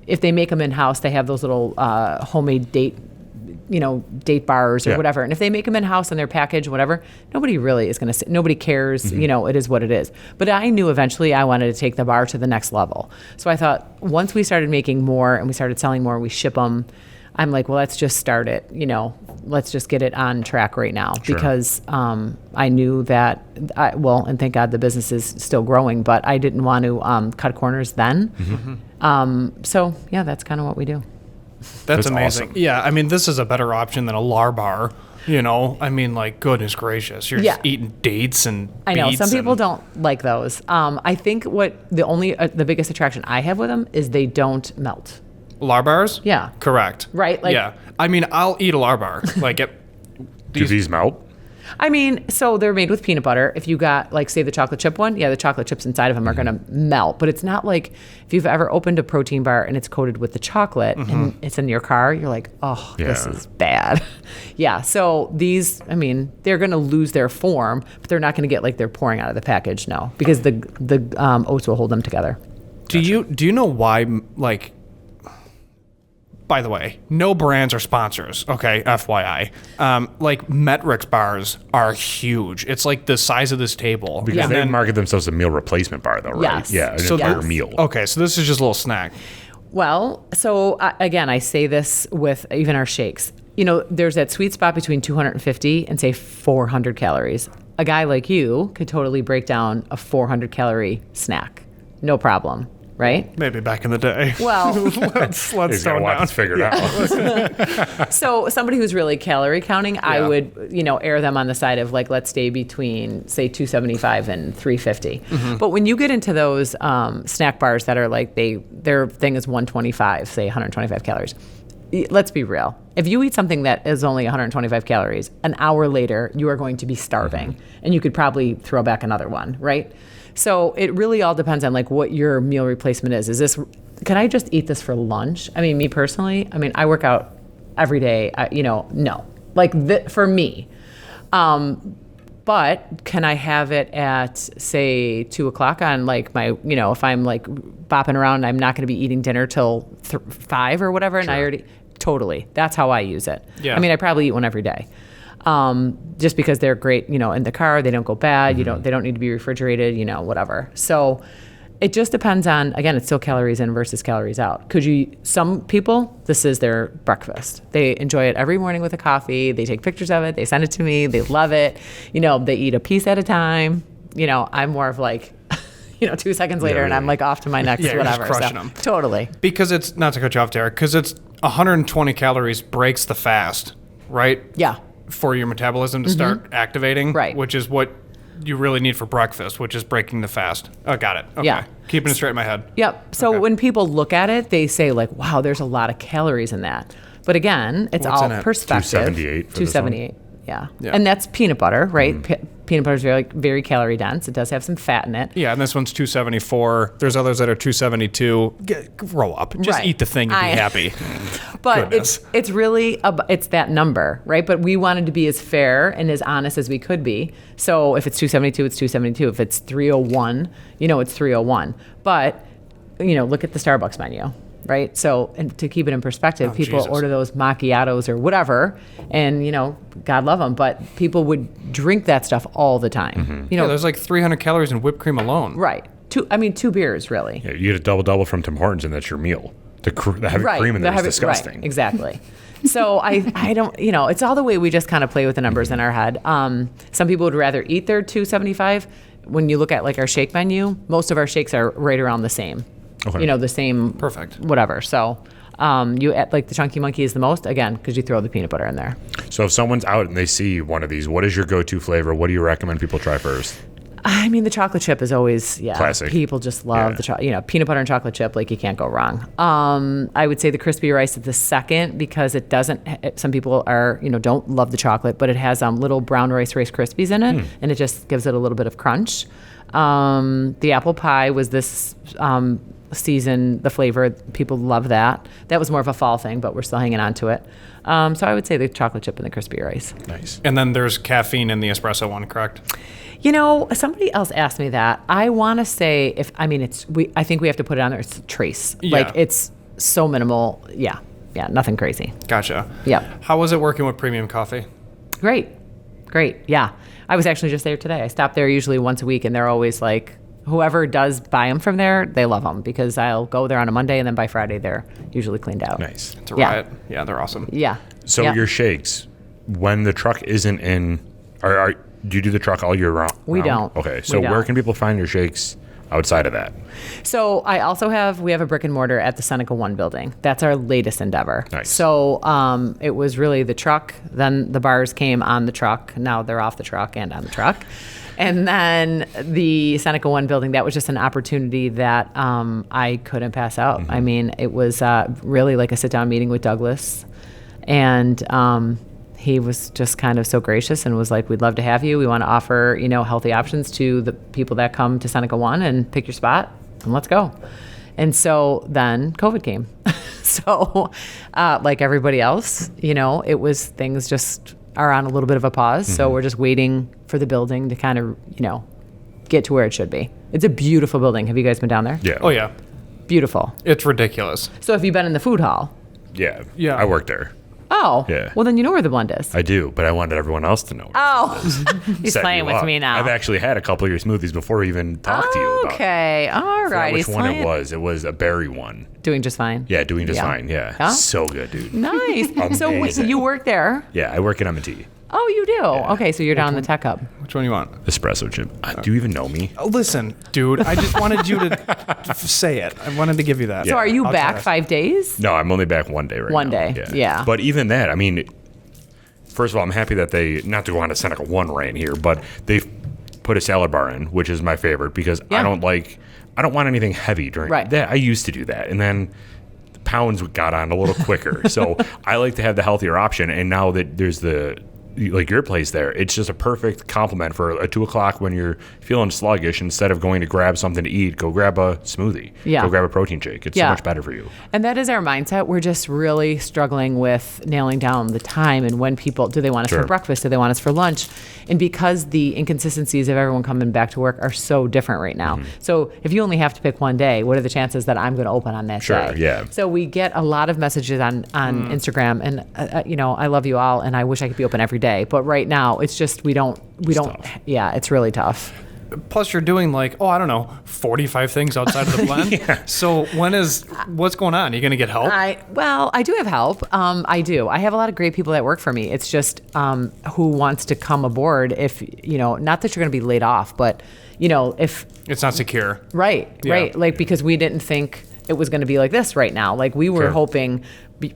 if they make them in-house, they have those little homemade date bars or whatever. And if they make them in-house and they're packaged, whatever, nobody really is going to say, nobody cares, it is what it is. But I knew eventually I wanted to take the bar to the next level. So I thought once we started making more and we started selling more, we ship them, I'm like, well, let's just start it, let's just get it on track right now. Sure. Because I knew that, and thank God the business is still growing, but I didn't want to cut corners then. So yeah, that's kind of what we do. That's amazing. Awesome. Yeah, I mean, this is a better option than a lar bar. I mean, like, goodness gracious, you're just eating dates and I know beets some people don't like those. I think what the biggest attraction I have with them is they don't melt. Lar bars? Yeah. Correct. Right? Like, yeah. I mean, I'll eat a lar bar. Like, Do these melt? I mean, so they're made with peanut butter. If you got, like, say the chocolate chip one, the chocolate chips inside of them are going to melt. But it's not like if you've ever opened a protein bar and it's coated with the chocolate and it's in your car, you're like, oh, this is bad. So these, I mean, they're going to lose their form, but they're not going to get like they're pouring out of the package, no, because the oats will hold them together. Do you know why, like, by the way, no brands are sponsors, okay, FYI. Like, Metrix bars are huge. It's like the size of this table. Because they market themselves a meal replacement bar, though, right? Yes. Yeah, an So entire meal. Okay, so this is just a little snack. Well, so again, I say this with even our shakes. There's that sweet spot between 250 and say 400 calories. A guy like you could totally break down a 400 calorie snack. No problem. Right? Maybe back in the day. Well, let's He's got a lot to figure out. So somebody who's really calorie counting, I would, err them on the side of like, let's stay between say 275 and 350. But when you get into those snack bars that are like their thing is 125, say 125 calories. Let's be real. If you eat something that is only 125 calories, an hour later, you are going to be starving and you could probably throw back another one, right? So it really all depends on like what your meal replacement is. Is this, can I just eat this for lunch? I mean, me personally, I work out every day, no. Like for me. But can I have it at say 2:00 on like my, if I'm like bopping around and I'm not going to be eating dinner till 5 or whatever. And I already, totally. That's how I use it. Yeah. I mean, I probably eat one every day. Just because they're great, in the car, they don't go bad. They don't need to be refrigerated, whatever. So it just depends on, again, it's still calories in versus calories out. Some people, this is their breakfast. They enjoy it every morning with a coffee. They take pictures of it. They send it to me. They love it. They eat a piece at a time. I'm more of like, 2 seconds later and I'm like off to my next you're just whatever. crushing them. Totally. Because it's, not to cut you off, Derek, because it's 120 calories breaks the fast, right? Yeah. For your metabolism to start activating, Right. Which is what you really need for breakfast, which is breaking the fast. Oh, got it. Okay. Yeah. Keeping it straight in my head. Yep. So when people look at it, they say like, wow, there's a lot of calories in that. But again, it's What's all in it? perspective. 278 for this one? 278. Yeah. Yeah. And that's peanut butter, right? Peanut butter is very, very calorie dense. It does have some fat in it. Yeah, and this one's 274. There's others that are 272. Grow up. Just Right. eat the thing and be happy. But Goodness. it's really, it's that number, right? But we wanted to be as fair and as honest as we could be. So if it's 272, it's 272. If it's 301, it's 301. But, look at the Starbucks menu. Right. So, and to keep it in perspective, people Jesus. order those macchiatos or whatever, and God love them, but people would drink that stuff all the time. There's like 300 calories in whipped cream alone. Right. 2 beers, really. Yeah, you get a double from Tim Hortons, and that's your meal. The heavy cream in there is disgusting. Right, exactly. So I don't, it's all the way we just kind of play with the numbers in our head. Some people would rather eat their 275. When you look at like our shake menu, most of our shakes are right around the same. Okay. The same. Perfect. Whatever. So you like the Chunky Monkey is the most, again, because you throw the peanut butter in there. So if someone's out and they see one of these, what is your go-to flavor? What do you recommend people try first? I mean, the chocolate chip is always, Classic. People just love the peanut butter and chocolate chip. Like, you can't go wrong. I would say the crispy rice is the second because it doesn't. Some people are, don't love the chocolate, but it has little brown Rice Krispies in it, and it just gives it a little bit of crunch. The apple pie was this season the flavor. People love that. That was more of a fall thing, but we're still hanging on to it. So I would say the chocolate chip and the crispy rice. Nice. And then there's caffeine in the espresso one, correct? Somebody else asked me that. I want to say I think we have to put it on there. It's trace. Yeah. Like it's so minimal. Yeah. Yeah. Nothing crazy. Gotcha. Yep. How was it working with premium coffee? Great. Yeah. I was actually just there today. I stop there usually once a week, and they're always like, whoever does buy them from there, they love them because I'll go there on a Monday, and then by Friday, they're usually cleaned out. Nice. It's a riot. Yeah, they're awesome. Yeah. So Yeah. your shakes, when the truck isn't in, do you do the truck all year round? We don't. Okay. So We where don't. can people find your shakes outside of that? So we have a brick and mortar at the Seneca One building. That's our latest endeavor. Nice. So it was really the truck. Then the bars came on the truck. Now they're off the truck and on the truck. And then the Seneca One building, that was just an opportunity that I couldn't pass out. I mean, it was really like a sit-down meeting with Douglas. And he was just kind of so gracious and was like, we'd love to have you. We want to offer, healthy options to the people that come to Seneca One and pick your spot and let's go. And so then COVID came. So like everybody else, it was things just are on a little bit of a pause. So we're just waiting for the building to kind of, get to where it should be. It's a beautiful building. Have you guys been down there? Yeah. Oh, yeah. Beautiful. It's ridiculous. So have you been in the food hall? Yeah. Yeah. I worked there. Oh. Yeah. Well, then you know where the blend is. I do, but I wanted everyone else to know. Oh. He's Set playing you with up. me now. I've actually had a couple of your smoothies before we even talked to you about it. Okay. All I forgot right. which He's one playing. it was. It was a berry one. Doing just fine. Yeah, doing just Yeah. fine. Yeah. Yeah? So good, dude. Nice. So wait, Amazing. you work there? Yeah, I work at M&T. Oh, you do? Okay, so you're down in the tech hub. Which one do you want? Espresso chip. Do you even know me? Oh, listen, dude, I just wanted you to say it. I wanted to give you that. So are you I'll back try. 5 days? No, I'm only back one day right now. One day, yeah. But even that, I mean, first of all, I'm happy that they, not to go on to Seneca One right here, but they've put a salad bar in, which is my favorite because Yeah. I don't want anything heavy during Right. that. I used to do that. And then the pounds got on a little quicker. So I like to have the healthier option. And now that there's like your place there, it's just a perfect complement for a 2 o'clock when you're feeling sluggish. Instead of going to grab something to eat, go grab a smoothie. Yeah. Go grab a protein shake. It's so Yeah. much better for you. And that is our mindset. We're just really struggling with nailing down the time and when people, do they want us Sure. for breakfast? Do they want us for lunch? And because the inconsistencies of everyone coming back to work are so different right now. So if you only have to pick one day, what are the chances that I'm going to open on that Sure, day? yeah. So we get a lot of messages on Instagram, and I love you all, and I wish I could be open every day. But right now, it's just we don't. tough. Yeah, it's really tough. Plus, you're doing 45 things outside of the blend. So what's going on? Are you going to get help? I do have help. I do. I have a lot of great people that work for me. It's just who wants to come aboard if, not that you're going to be laid off, but, if. It's not secure. Right. Like, because we didn't think it was going to be like this right now. Like, we were Sure. hoping,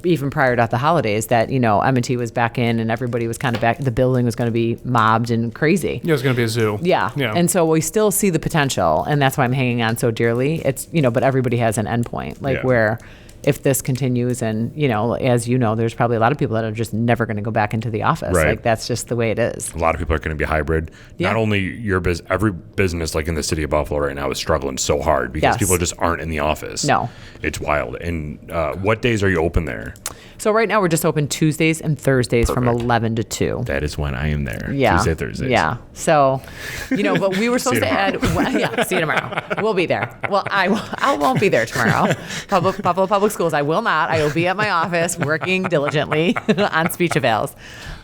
even prior to the holidays, that, M&T was back in and everybody was kind of back. The building was going to be mobbed and crazy. Yeah, it's going to be a zoo. Yeah. And so we still see the potential, and that's why I'm hanging on so dearly. It's, but everybody has an endpoint, like Yeah. where if this continues and, as there's probably a lot of people that are just never going to go back into the office. Right. Like that's just the way it is. A lot of people are going to be hybrid. Yeah. Not only every business like in the city of Buffalo right now is struggling so hard because Yes. people just aren't in the office. No. It's wild. And what days are you open there? So right now we're just open Tuesdays and Thursdays from Perfect. 11 to 2. That is when I am there. Yeah. Tuesday, Thursdays. Yeah. So, but we were supposed to add. Yeah. See you tomorrow. We'll be there. Well, I won't be there tomorrow. Buffalo Public Schools. I will not. I will be at my office working diligently on speech avails.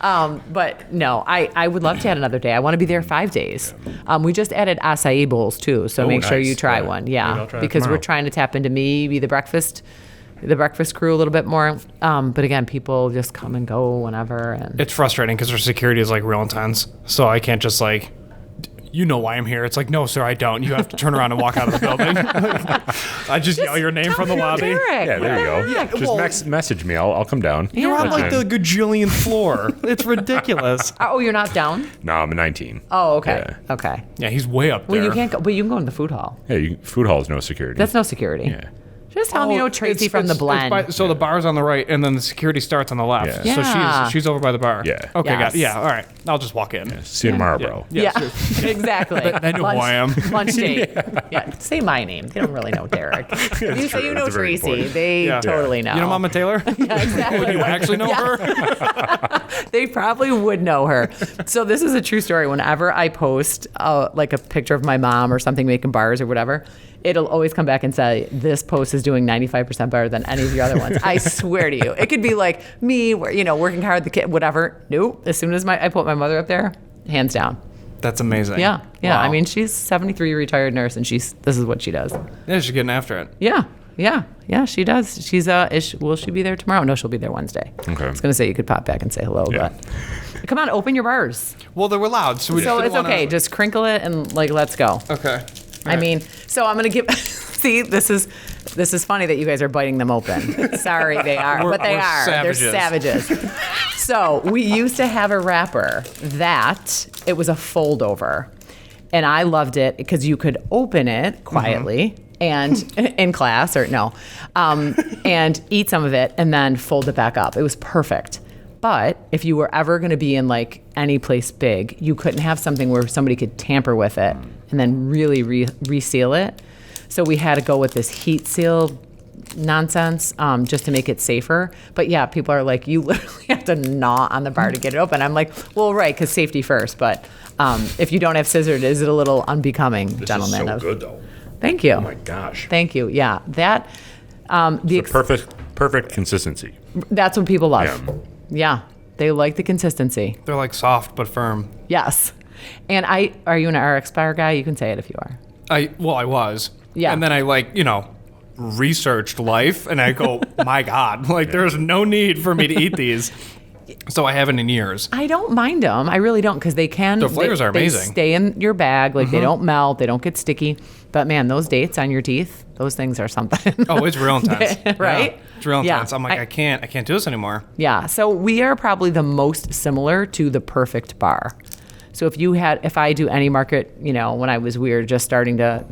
But no, I would love to add another day. I want to be there 5 days. We just added acai bowls too. So Oh, make sure nice. you try Yeah. one. Maybe Yeah. I'll try that Because we're tomorrow. trying to tap into maybe the breakfast crew a little bit more. But again, people just come and go whenever. And It's frustrating because our security is real intense. So I can't just you know why I'm here. It's no, sir, I don't. You have to turn around and walk out of the building. I just yell your name from the lobby. Yeah, there you go. Yeah, Just message me. I'll come down. You're on Yeah. the gajillionth floor. It's ridiculous. Oh, you're not down? No, I'm 19. Oh, okay. Yeah. Okay. Yeah, he's way up there. Well, you can't go, but you can go in the food hall. Yeah, food hall is no security. That's no security. Yeah. Just tell them, Tracy from the blend. So the bar's on the right, and then the security starts on the left. Yeah. Yeah. So she's over by the bar. Yeah. Okay, Yes. got it. Yeah, all right. I'll just walk in. See you tomorrow, bro. Yeah, exactly. They know who I am. Lunch date. Yeah. Say my name. They don't really know Derek. You say you know That's very Tracy. important. They totally know. You know Mama Taylor? Yeah, exactly. Would you actually know her? They probably would know her. So this is a true story. Whenever I post like a picture of my mom or something making bars or whatever, it'll always come back and say, this post is doing 95% better than any of your other ones. I swear to you. It could be like me, working hard, the kid, whatever. Nope. As soon as I put my mother up there, hands down. That's amazing. Yeah. Wow. I mean, she's 73, rretired nurse, and this is what she does. Yeah, she's getting after it. Yeah, she does. She's will she be there tomorrow? No, she'll be there Wednesday. Okay. I was gonna say you could pop back and say hello, Yeah. but come on, open your bars. Well, they were loud, so we just So didn't it's okay. wanna... Just crinkle it and let's go. Okay. I mean, so I'm gonna give. See, this is funny that you guys are biting them open. Sorry, they are, but they we're are. savages. They're savages. So we used to have a wrapper that it was a fold over, and I loved it because you could open it quietly. And in class and eat some of it and then fold it back up. It was perfect. But if you were ever going to be in like any place big, you couldn't have something where somebody could tamper with it and then really reseal it. So we had to go with this heat seal nonsense just to make it safer. But yeah, people are like, you literally have to gnaw on the bar to get it open. I'm like, well, right, because safety first. But if you don't have scissors, is it a little unbecoming, This gentlemen? is so good, though. Thank you. Oh, my gosh. Thank you. Yeah, that The perfect consistency. that's what people love. Yeah. Yeah, they like the consistency. They're like soft but firm. Yes. And are you an RX bar guy? You can say it if you are. I was. Yeah. And then I researched life and I go, my God, there's no need for me to eat these. So I haven't in years. I don't mind them. I really don't because they can. The flavors are amazing. They stay in your bag. They don't melt. They don't get sticky. But man, those dates on your teeth, those things are something. Oh, it's real intense. Right? Yeah, it's real Yeah. intense. I'm like, I can't do this anymore. Yeah. So we are probably the most similar to the perfect bar. So if I do any market, when I was weird, just starting to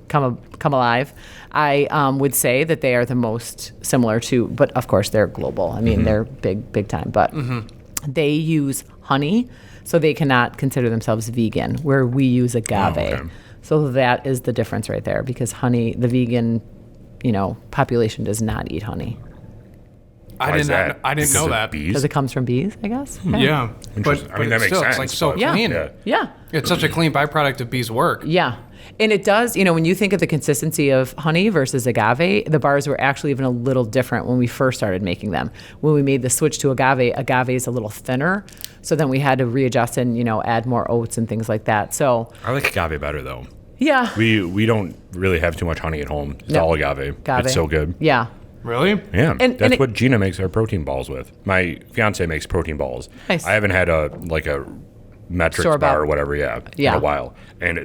come alive, I would say that they are the most similar to, but of course they're global. I mean, they're big time, but they use honey, so they cannot consider themselves vegan, where we use agave. Oh, okay. So that is the difference right there, because honey, the vegan, population does not eat honey. I Why is didn't that? know Because of that. bees? Because it comes from bees, I guess. Yeah. Interesting. I mean, that makes still, sense. It's like so but- Yeah. clean. Yeah. Yeah. It's such a clean byproduct of bees' work. Yeah. And it does, when you think of the consistency of honey versus agave, the bars were actually even a little different when we first started making them. When we made the switch to agave is a little thinner. So then we had to readjust and, add more oats and things like that. So, I like agave better, though. yeah. We don't really have too much honey at home. It's No. all agave. It's so good. Yeah. Really? Yeah, And that's it- what Gina makes our protein balls with. My fiance makes protein balls. Nice. I haven't had a metrics Store-bought. bar or whatever, in Yeah. a while. And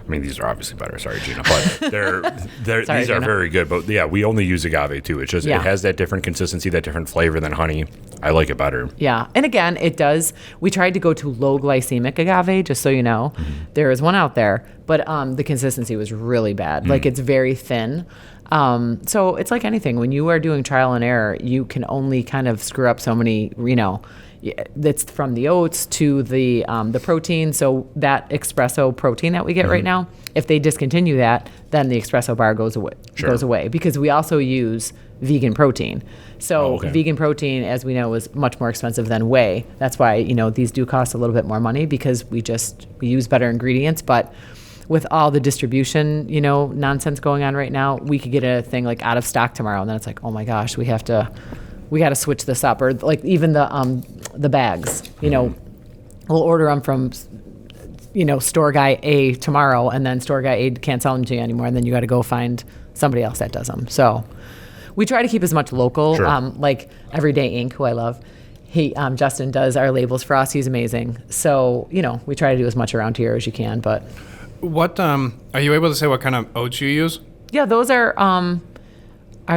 these are obviously better. Sorry, Gina, but these Sorry, are Gina. very good. But yeah, we only use agave too. It's just Yeah. it has that different consistency, that different flavor than honey. I like it better. Yeah. And again, it does. We tried to go to low glycemic agave, just so you know. There is one out there, but the consistency was really bad. It's very thin. So it's like anything. When you are doing trial and error, you can only kind of screw up so many, that's from the oats to the protein. So that espresso protein that we get right now, if they discontinue that, then the espresso bar goes away because we also use vegan protein. So okay. vegan protein, as we know, is much more expensive than whey. That's why, these do cost a little bit more money because we use better ingredients. But with all the distribution, nonsense going on right now, we could get a thing out of stock tomorrow. And then it's like, oh my gosh, we got to switch this up. Or even the bags, we'll order them from, store guy A tomorrow, and then store guy A can't sell them to you anymore. And then you got to go find somebody else that does them. So we try to keep as much local, Sure. like Everyday Ink, who I love. Justin does our labels for us. He's amazing. So, we try to do as much around here as you can, but What are you able to say what kind of oats you use? yeah, those are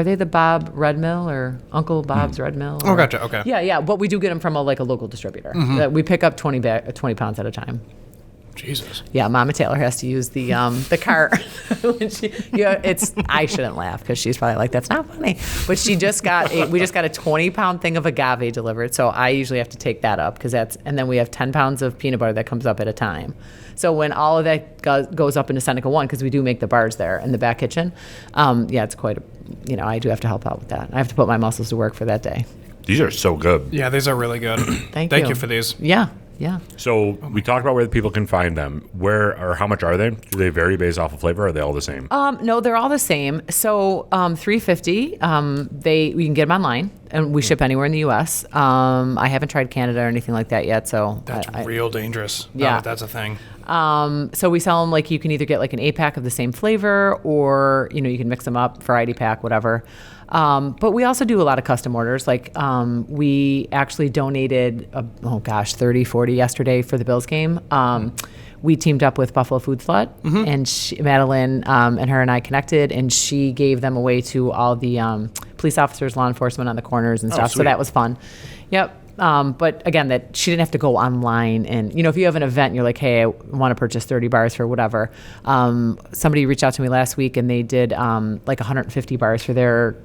they the Bob Red Mill or Uncle Bob's Red Mill? Oh, or- gotcha. Okay. Yeah, but we do get them from a local distributor. We pick up 20 pounds at a time. Jesus. Yeah, Mama Taylor has to use the cart. When I shouldn't laugh because she's probably like, that's not funny. But we just got a 20-pound thing of agave delivered, so I usually have to take that up and then we have 10 pounds of peanut butter that comes up at a time. So when all of that goes up into Seneca 1, because we do make the bars there in the back kitchen, it's quite I do have to help out with that. I have to put my muscles to work for that day. These are so good. Yeah, these are really good. Thank you for these. Yeah. So we talked about where the people can find them. Where or how much are they? Do they vary based off of flavor? Or are they all the same? No, they're all the same. So $3.50. We can get them online, and we ship anywhere in the U.S. I haven't tried Canada or anything like that yet. So that's real dangerous. Yeah, that's a thing. So we sell them you can either get an 8-pack of the same flavor, or you can mix them up, variety pack, whatever. But we also do a lot of custom orders. We actually donated, 30, 40 yesterday for the Bills game. We teamed up with Buffalo Food Slut, and Madeline and her and I connected, and she gave them away to all the police officers, law enforcement on the corners and stuff. Sweet. So that was fun. Yep. But again, that she didn't have to go online, and if you have an event and you're like, hey, I want to purchase 30 bars for whatever. Somebody reached out to me last week, and they did 150 bars for their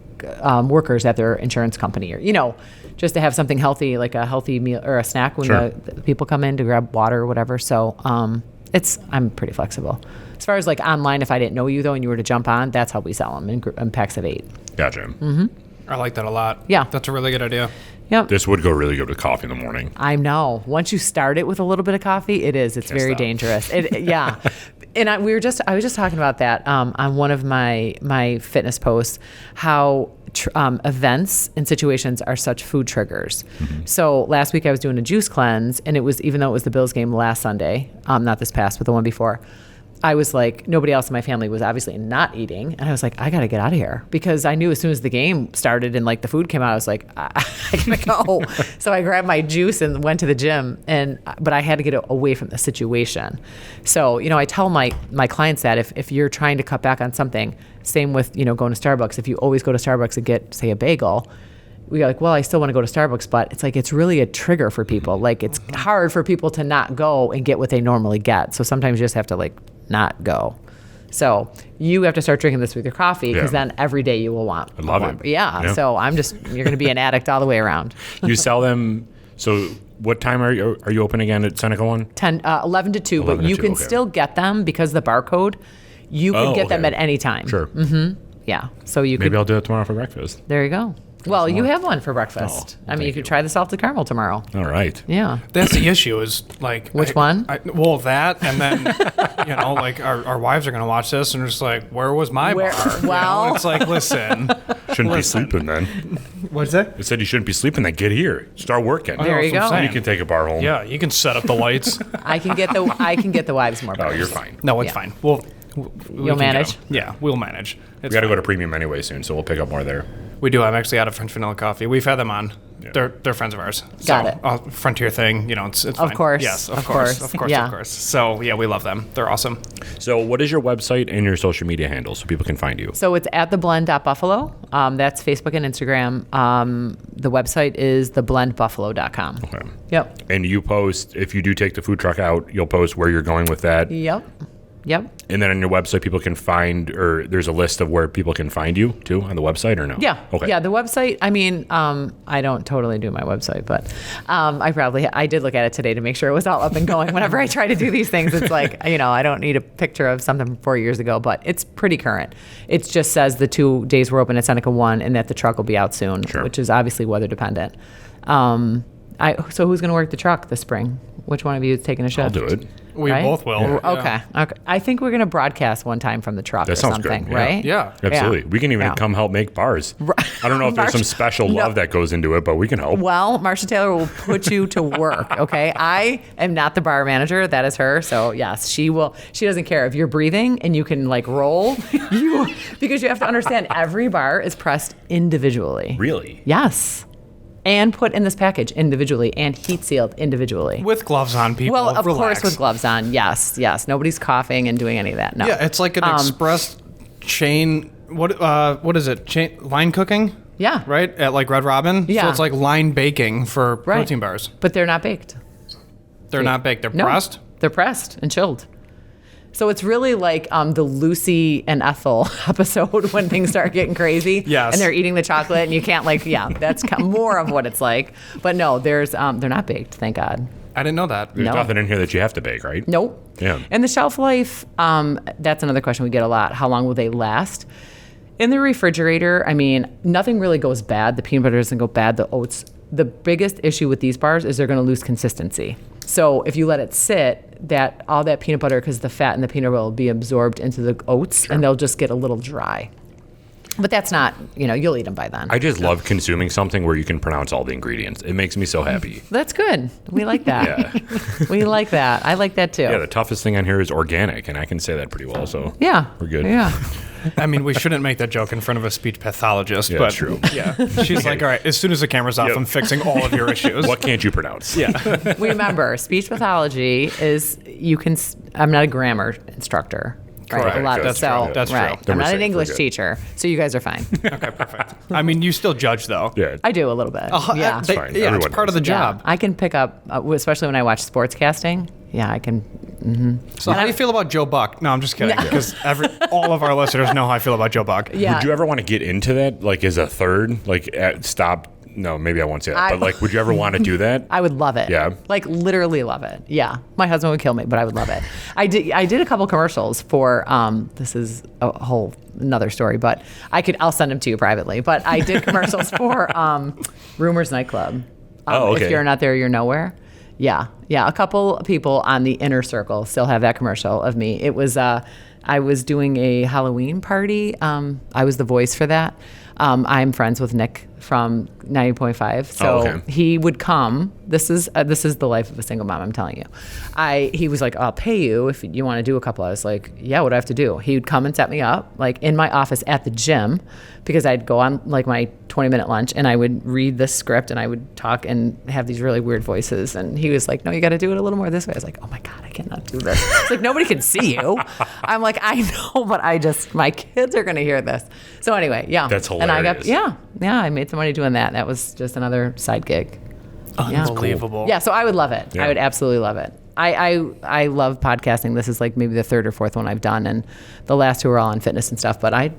workers at their insurance company, or just to have something healthy, like a healthy meal or a snack when Sure. the people come in to grab water or whatever. So I'm pretty flexible. As far as online, if I didn't know you though and you were to jump on, that's how we sell them in packs of 8. Gotcha. Mm-hmm. I like that a lot. Yeah. That's a really good idea. Yep. This would go really good with coffee in the morning. I know. Once you start it with a little bit of coffee, it's Can't very stop. dangerous. Yeah. And I was just talking about that on one of my fitness posts, how events and situations are such food triggers. Mm-hmm. So last week I was doing a juice cleanse, and even though it was the Bills game last Sunday, not this past, but the one before, I was like, nobody else in my family was obviously not eating. And I was like, I got to get out of here, because I knew as soon as the game started and the food came out, I was like, I got to go. So I grabbed my juice and went to the gym, but I had to get away from the situation. So, I tell my clients that if you're trying to cut back on something, same with, going to Starbucks. If you always go to Starbucks and get, say, a bagel, we are like, well, I still want to go to Starbucks, but it's really a trigger for people. It's hard for people to not go and get what they normally get. So sometimes you just have to not go. So you have to start drinking this with your coffee, because then every day you will want. I love it. Yeah. So you're going to be an addict all the way around. You sell them. So what time are you open again at Seneca 1? 11 to 2, 11 but to you 2, can okay. still get them because the barcode, you can get them at any time. Sure. Mm-hmm. Yeah. So Maybe I'll do it tomorrow for breakfast. There you go. Well, you have one for breakfast. Oh, you could try the salted caramel tomorrow. All right. Yeah. That's the issue is Which one? That, and then, our wives are going to watch this and just where was my bar? Well. It's listen. Shouldn't be sleeping then. What's that? It said you shouldn't be sleeping then. Get here. Start working. There you go. You can take a bar home. Yeah, you can set up the lights. I can get the wives more. Oh, bars. you're fine. No, it's Yeah. fine. You'll manage? Yeah, we'll manage. We got to go to premium anyway soon, so we'll pick up more there. We do. I'm actually out of French vanilla coffee. We've had them on. Yeah. They're friends of ours. Got it. Frontier thing, it's Of fine. course. Yes, Of course. Yeah. Of course. So, yeah, we love them. They're awesome. So what is your website and your social media handles so people can find you? So it's at theblend.buffalo. That's Facebook and Instagram. The website is theblendbuffalo.com. Okay. Yep. And you post, if you do take the food truck out, you'll post where you're going with that. Yep. And then on your website, people can find, or there's a list of where people can find you too on the website, or no? Yeah. Okay. Yeah. The website, I don't totally do my website, but I did look at it today to make sure it was all up and going. Whenever I try to do these things, it's I don't need a picture of something from 4 years ago, but it's pretty current. It just says the 2 days we're open at Seneca 1 and that the truck will be out soon, Sure. which is obviously weather dependent. So who's going to work the truck this spring? Which one of you is taking a shift? I'll do it. We Right? both will. Okay. I think we're going to broadcast one time from the truck That or sounds good. something, Yeah. right? Yeah. Absolutely. Yeah. We can even Yeah. come help make bars. I don't know if there's some special No. love that goes into it, but we can help. Well, Marcia Taylor will put you to work, okay? I am not the bar manager. That is her. So, yes, she will. She doesn't care if you're breathing and you can roll. Because you have to understand every bar is pressed individually. Really? Yes. And put in this package individually and heat sealed individually. With gloves on, people. Well, of Relax. course, with gloves on. Yes. Nobody's coughing and doing any of that. No. Yeah, it's like an express chain. What is it? Line cooking? Yeah. Right? At Red Robin? Yeah. So it's like line baking for Right. protein bars. But they're not baked. They're not baked. They're No. pressed? They're pressed and chilled. So it's really like the Lucy and Ethel episode when things start getting crazy. Yes. And they're eating the chocolate and you can't that's more of what it's like. But no, they're not baked, thank God. I didn't know that. There's No. nothing in here that you have to bake, right? Nope. Yeah. And the shelf life, that's another question we get a lot. How long will they last? In the refrigerator, I mean, nothing really goes bad. The peanut butter doesn't go bad. The oats. The biggest issue with these bars is they're going to lose consistency. So if you let it sit, all that peanut butter, because the fat in the peanut butter will be absorbed into the oats, and they'll just get a little dry. But that's not, you'll eat them by then. I just love consuming something where you can pronounce all the ingredients. It makes me so happy. That's good. We like that. Yeah. We like that. I like that too. Yeah, the toughest thing on here is organic, and I can say that pretty well, so Yeah. we're good. Yeah. I mean, we shouldn't make that joke in front of a speech pathologist, Yeah, but true. Yeah, she's like, all right, as soon as the camera's off, Yep. I'm fixing all of your issues. What can't you pronounce? Yeah. Remember, speech pathology is I'm not a grammar instructor. Right? Correct. A lot. That's So, true. That's true. right. Then I'm we're not safe. an We're English good. teacher, so you guys are fine. Okay, perfect. I mean, you still judge though. Yeah. I do a little bit. yeah. fine. Yeah, it's Everyone part of does. the job. I can pick up, especially when I watch sportscasting. Yeah, I can. So how do you feel about Joe Buck? No, I'm just kidding, because all of our listeners know how I feel about Joe Buck. Yeah. Would you ever want to get into that, like as a third, like stop? No, maybe I won't say that. But like, would you ever want to do that? I would love it. Yeah. Like literally love it. Yeah. My husband would kill me, but I would love it. I did a couple commercials for this is a whole another story, but I'll send them to you privately. But I did commercials for Rumors nightclub. Okay. If you're not there, you're nowhere. Yeah. Yeah. A couple people on the inner circle still have that commercial of me. It was I was doing a Halloween party. I was the voice for that. I'm friends with Nick from 90.5. So he would come. This is the life of a single mom, I'm telling you. He was like, I'll pay you if you want to do a couple. I was like, yeah, what do I have to do? He would come and set me up like in my office at the gym, because I'd go on like my 20-minute lunch and I would read the script and I would talk and have these really weird voices. And he was like, no, you got to do it a little more this way. I was like, oh my God, I cannot do this. It's like, nobody can see you. I'm like, I know, but my kids are going to hear this. So anyway, yeah. That's And I got, hilarious. I made some money doing that. That was just another side gig. Unbelievable. Yeah, so I would love it. Yeah. I would absolutely love it. I love podcasting. This is like maybe the third or fourth one I've done, and the last two are all on fitness and stuff. But I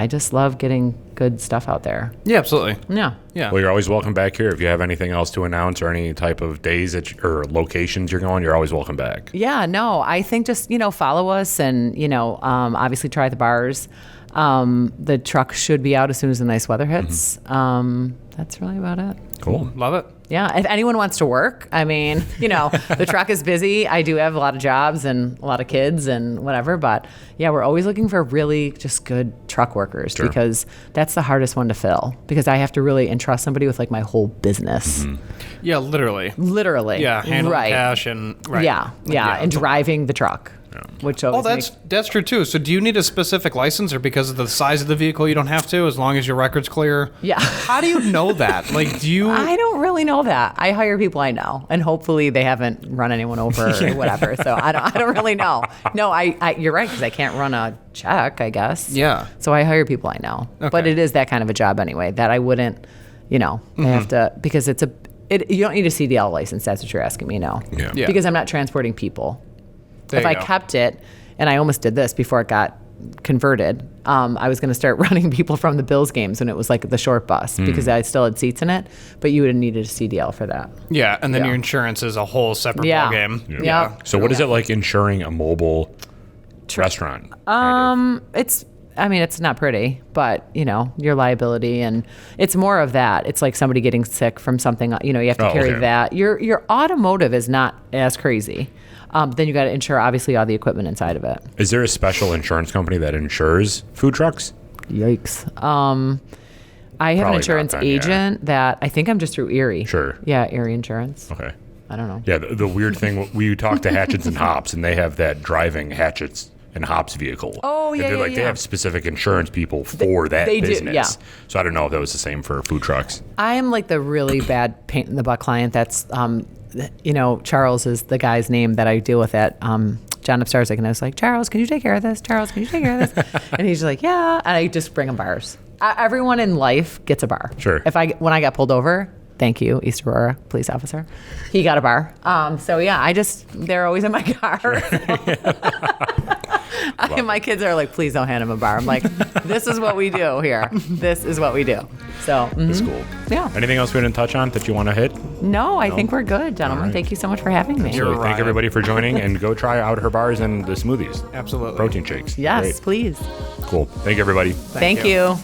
just love getting good stuff out there. Yeah, absolutely. Yeah. Yeah. Well, you're always welcome back here. If you have anything else to announce or any type of days or locations you're going, you're always welcome back. Yeah, no, I think just, follow us and, obviously try the bars. The truck should be out as soon as the nice weather hits. That's really about it. Cool. Love it. Yeah, if anyone wants to work, I mean, the truck is busy. I do have a lot of jobs and a lot of kids and whatever, but yeah, we're always looking for really just good truck workers because that's the hardest one to fill, because I have to really entrust somebody with like my whole business. Yeah, literally. Literally. Yeah, handling right. cash and right. Yeah, and driving the truck. Which always that's true too. So do you need a specific license, or because of the size of the vehicle you don't have to, as long as your record's clear? Yeah. How do you know that? Like, do you? I don't really know that. I hire people I know, and hopefully they haven't run anyone over or whatever. So I don't really know. No, I you're right, because I can't run a check, I guess. Yeah. So I hire people I know. Okay. But it is that kind of a job anyway that I wouldn't, I have to, because you don't need a CDL license. That's what you're asking me now. Yeah. Because I'm not transporting people. There If you I go. kept it, and I almost did this before it got converted, I was going to start running people from the Bills games when it was like the short bus, because I still had seats in it, but you would have needed a CDL for that. Yeah, and then Yeah. your insurance is a whole separate Yeah. ballgame. Yeah. So what is it like insuring a mobile restaurant? It's not pretty, but your liability, and it's more of that. It's like somebody getting sick from something, you have to carry okay. that. Your automotive is not as crazy. Then you got to insure obviously all the equipment inside of it. Is there a special insurance company that insures food trucks? Yikes. I have an Probably insurance not then, yeah. agent that I think I'm just through Erie. Sure. Yeah, Erie Insurance. Okay. I don't know. Yeah, the weird thing, we talked to Hatchets and Hops, and they have that driving Hatchets and Hops vehicle. Oh, yeah, And they're yeah, like, they yeah. have specific insurance people for that they do, business. yeah. So I don't know if that was the same for food trucks. I am like the really bad pain in the butt client. That's, Charles is the guy's name that I deal with at John Upstarzik. And I was like, Charles, can you take care of this? Charles, can you take care of this? And he's like, yeah. And I just bring him bars. Everyone in life gets a bar. Sure. When I got pulled over, Thank you, East Aurora police officer. He got a bar. So yeah, they're always in my car. My kids are like, please don't hand him a bar. I'm like, this is what we do here. This is what we do. So That's cool. Yeah. Anything else we didn't touch on that you want to hit? No, I think we're good, gentlemen. All right. Thank you so much for having me. So thank everybody for joining, and go try out her bars and the smoothies. Absolutely. Protein shakes. Yes, Great. please. Cool. Thank you, everybody. Thank you. you.